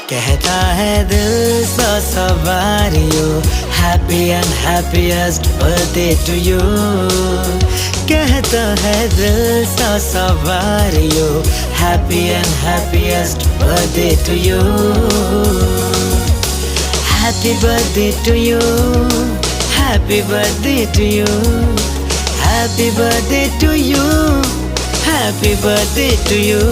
कहता है दिल सौ सवारियों, happy and happiest birthday to you. कहता है दिल सौ सवारियों, happy and happiest birthday to you. Happy birthday to you, happy birthday to you, happy birthday to you, happy birthday to you.